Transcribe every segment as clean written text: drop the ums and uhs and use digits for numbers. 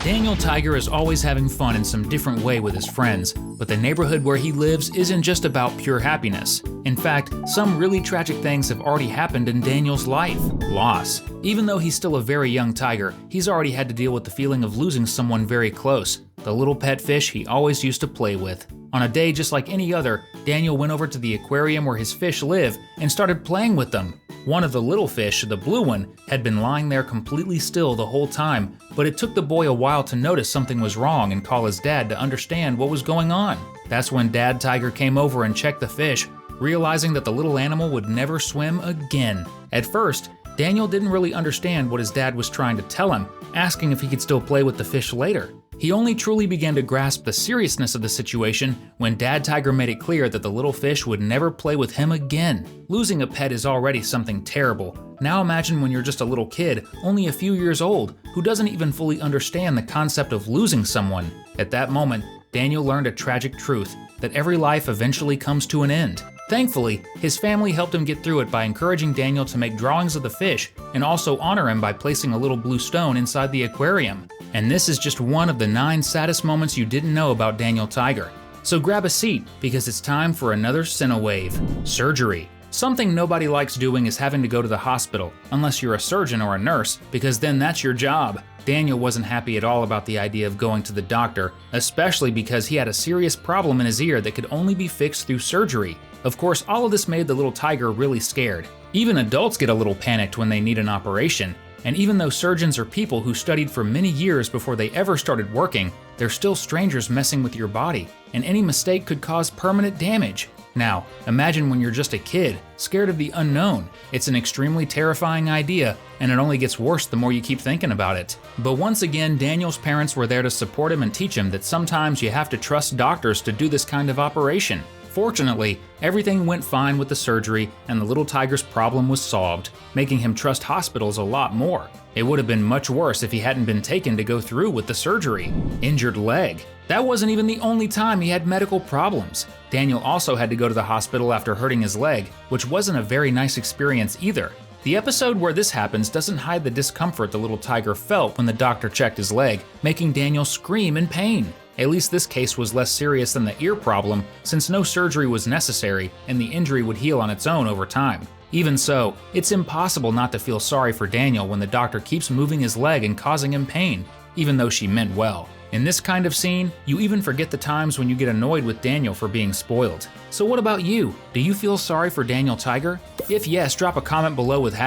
Daniel Tiger is always having fun in some different way with his friends, but the neighborhood where he lives isn't just about pure happiness. In fact, some really tragic things have already happened in Daniel's life. Loss. Even though he's still a very young tiger, he's already had to deal with the feeling of losing someone very close, the little pet fish he always used to play with. On a day just like any other, Daniel went over to the aquarium where his fish live and started playing with them. One of the little fish, the blue one, had been lying there completely still the whole time, but it took the boy a while to notice something was wrong and call his dad to understand what was going on. That's when Dad Tiger came over and checked the fish, realizing that the little animal would never swim again. At first, Daniel didn't really understand what his dad was trying to tell him, asking if he could still play with the fish later. He only truly began to grasp the seriousness of the situation when Dad Tiger made it clear that the little fish would never play with him again. Losing a pet is already something terrible. Now imagine when you're just a little kid, only a few years old, who doesn't even fully understand the concept of losing someone. At that moment, Daniel learned a tragic truth, that every life eventually comes to an end. Thankfully, his family helped him get through it by encouraging Daniel to make drawings of the fish and also honor him by placing a little blue stone inside the aquarium. And this is just one of the 9 saddest moments you didn't know about Daniel Tiger. So grab a seat, because it's time for another Cinewave. Surgery. Something nobody likes doing is having to go to the hospital, unless you're a surgeon or a nurse, because then that's your job. Daniel wasn't happy at all about the idea of going to the doctor, especially because he had a serious problem in his ear that could only be fixed through surgery. Of course, all of this made the little tiger really scared. Even adults get a little panicked when they need an operation. And even though surgeons are people who studied for many years before they ever started working, they're still strangers messing with your body, and any mistake could cause permanent damage. Now, imagine when you're just a kid, scared of the unknown. It's an extremely terrifying idea, and it only gets worse the more you keep thinking about it. But once again, Daniel's parents were there to support him and teach him that sometimes you have to trust doctors to do this kind of operation. Fortunately, everything went fine with the surgery and the little tiger's problem was solved, making him trust hospitals a lot more. It would have been much worse if he hadn't been taken to go through with the surgery. Injured leg. That wasn't even the only time he had medical problems. Daniel also had to go to the hospital after hurting his leg, which wasn't a very nice experience either. The episode where this happens doesn't hide the discomfort the little tiger felt when the doctor checked his leg, making Daniel scream in pain. At least this case was less serious than the ear problem, since no surgery was necessary and the injury would heal on its own over time. Even so, it's impossible not to feel sorry for Daniel when the doctor keeps moving his leg and causing him pain, even though she meant well. In this kind of scene, you even forget the times when you get annoyed with Daniel for being spoiled. So what about you? Do you feel sorry for Daniel Tiger? If yes, drop a comment below with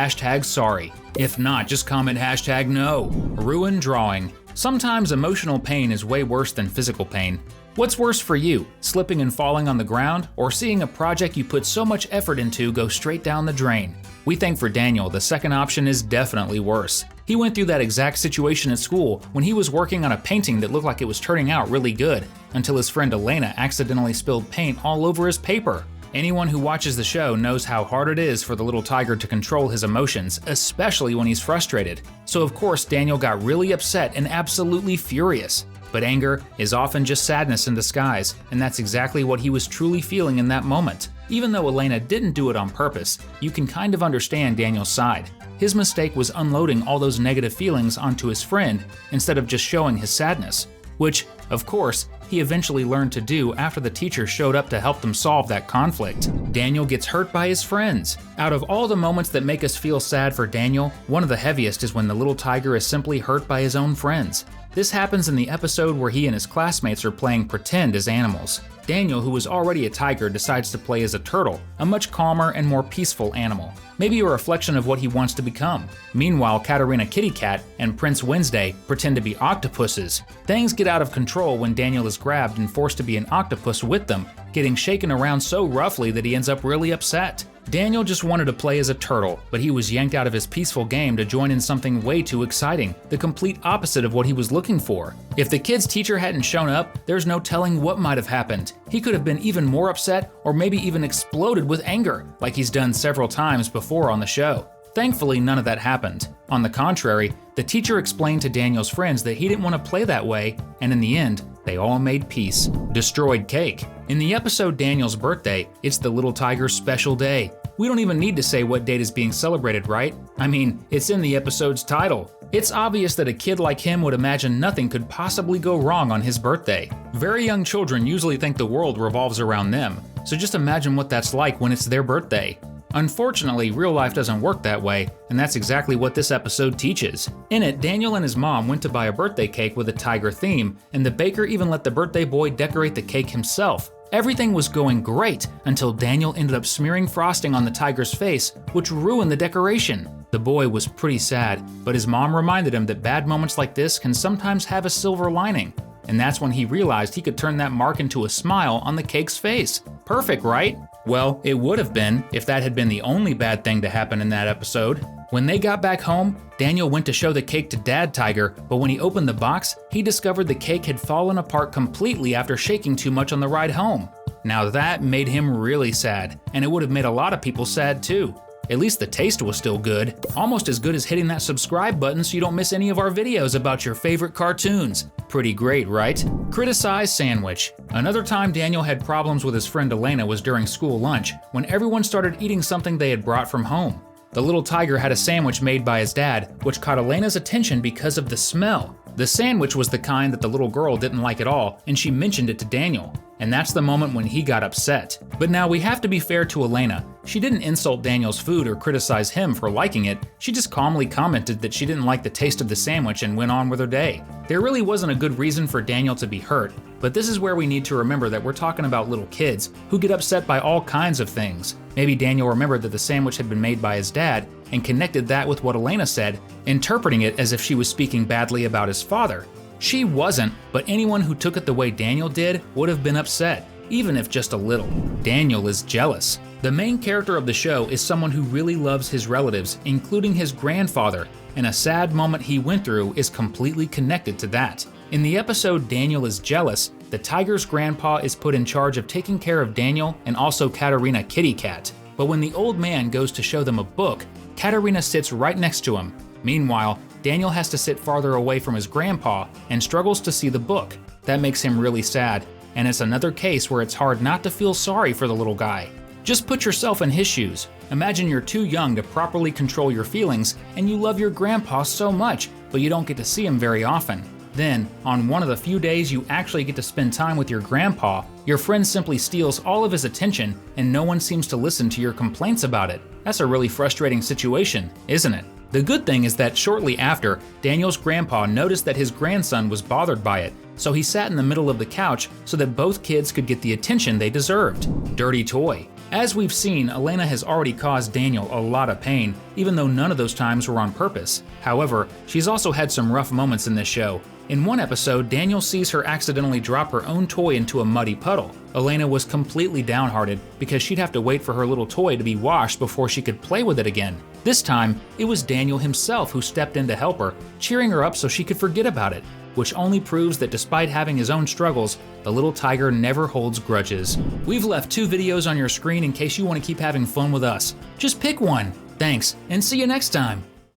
#sorry. If not, just comment #no. Ruin drawing. Sometimes emotional pain is way worse than physical pain. What's worse for you, slipping and falling on the ground, or seeing a project you put so much effort into go straight down the drain? We think for Daniel, the second option is definitely worse. He went through that exact situation at school when he was working on a painting that looked like it was turning out really good, until his friend Elena accidentally spilled paint all over his paper. Anyone who watches the show knows how hard it is for the little tiger to control his emotions, especially when he's frustrated. So of course Daniel got really upset and absolutely furious. But anger is often just sadness in disguise, and that's exactly what he was truly feeling in that moment. Even though Elena didn't do it on purpose, you can kind of understand Daniel's side. His mistake was unloading all those negative feelings onto his friend instead of just showing his sadness, which, of course, he eventually learned to do after the teacher showed up to help them solve that conflict. Daniel gets hurt by his friends. Out of all the moments that make us feel sad for Daniel, one of the heaviest is when the little tiger is simply hurt by his own friends. This happens in the episode where he and his classmates are playing pretend as animals. Daniel, who was already a tiger, decides to play as a turtle, a much calmer and more peaceful animal. Maybe a reflection of what he wants to become. Meanwhile, Katarina Kitty Cat and Prince Wednesday pretend to be octopuses. Things get out of control when Daniel is grabbed and forced to be an octopus with them, getting shaken around so roughly that he ends up really upset. Daniel just wanted to play as a turtle, but he was yanked out of his peaceful game to join in something way too exciting, the complete opposite of what he was looking for. If the kid's teacher hadn't shown up, there's no telling what might have happened. He could have been even more upset, or maybe even exploded with anger, like he's done several times before on the show. Thankfully, none of that happened. On the contrary, the teacher explained to Daniel's friends that he didn't want to play that way, and in the end, they all made peace. Destroyed cake. In the episode Daniel's birthday, it's the little tiger's special day. We don't even need to say what date is being celebrated, right? I mean, it's in the episode's title. It's obvious that a kid like him would imagine nothing could possibly go wrong on his birthday. Very young children usually think the world revolves around them, so just imagine what that's like when it's their birthday. Unfortunately, real life doesn't work that way, and that's exactly what this episode teaches. In it, Daniel and his mom went to buy a birthday cake with a tiger theme, and the baker even let the birthday boy decorate the cake himself. Everything was going great until Daniel ended up smearing frosting on the tiger's face, which ruined the decoration. The boy was pretty sad, but his mom reminded him that bad moments like this can sometimes have a silver lining. And that's when he realized he could turn that mark into a smile on the cake's face. Perfect, right? Well, it would have been if that had been the only bad thing to happen in that episode. When they got back home, Daniel went to show the cake to Dad Tiger, but when he opened the box, he discovered the cake had fallen apart completely after shaking too much on the ride home. Now that made him really sad, and it would have made a lot of people sad too. At least the taste was still good, almost as good as hitting that subscribe button so you don't miss any of our videos about your favorite cartoons. Pretty great, right? Criticize sandwich. Another time Daniel had problems with his friend Elena was during school lunch, when everyone started eating something they had brought from home. The little tiger had a sandwich made by his dad, which caught Elena's attention because of the smell. The sandwich was the kind that the little girl didn't like at all, and she mentioned it to Daniel. And that's the moment when he got upset. But now we have to be fair to Elena. She didn't insult Daniel's food or criticize him for liking it, she just calmly commented that she didn't like the taste of the sandwich and went on with her day. There really wasn't a good reason for Daniel to be hurt, but this is where we need to remember that we're talking about little kids who get upset by all kinds of things. Maybe Daniel remembered that the sandwich had been made by his dad and connected that with what Elena said, interpreting it as if she was speaking badly about his father. She wasn't, but anyone who took it the way Daniel did would have been upset, even if just a little. Daniel is jealous. The main character of the show is someone who really loves his relatives, including his grandfather, and a sad moment he went through is completely connected to that. In the episode Daniel is Jealous, the tiger's grandpa is put in charge of taking care of Daniel and also Katerina Kitty Cat. But when the old man goes to show them a book, Katerina sits right next to him. Meanwhile, Daniel has to sit farther away from his grandpa and struggles to see the book. That makes him really sad, and it's another case where it's hard not to feel sorry for the little guy. Just put yourself in his shoes. Imagine you're too young to properly control your feelings and you love your grandpa so much, but you don't get to see him very often. Then, on one of the few days you actually get to spend time with your grandpa, your friend simply steals all of his attention and no one seems to listen to your complaints about it. That's a really frustrating situation, isn't it? The good thing is that shortly after, Daniel's grandpa noticed that his grandson was bothered by it, so he sat in the middle of the couch so that both kids could get the attention they deserved. Dirty toy. As we've seen, Elena has already caused Daniel a lot of pain, even though none of those times were on purpose. However, she's also had some rough moments in this show. In one episode, Daniel sees her accidentally drop her own toy into a muddy puddle. Elena was completely downhearted because she'd have to wait for her little toy to be washed before she could play with it again. This time, it was Daniel himself who stepped in to help her, cheering her up so she could forget about it, which only proves that despite having his own struggles, the little tiger never holds grudges. We've left 2 videos on your screen in case you want to keep having fun with us. Just pick one. Thanks, and see you next time.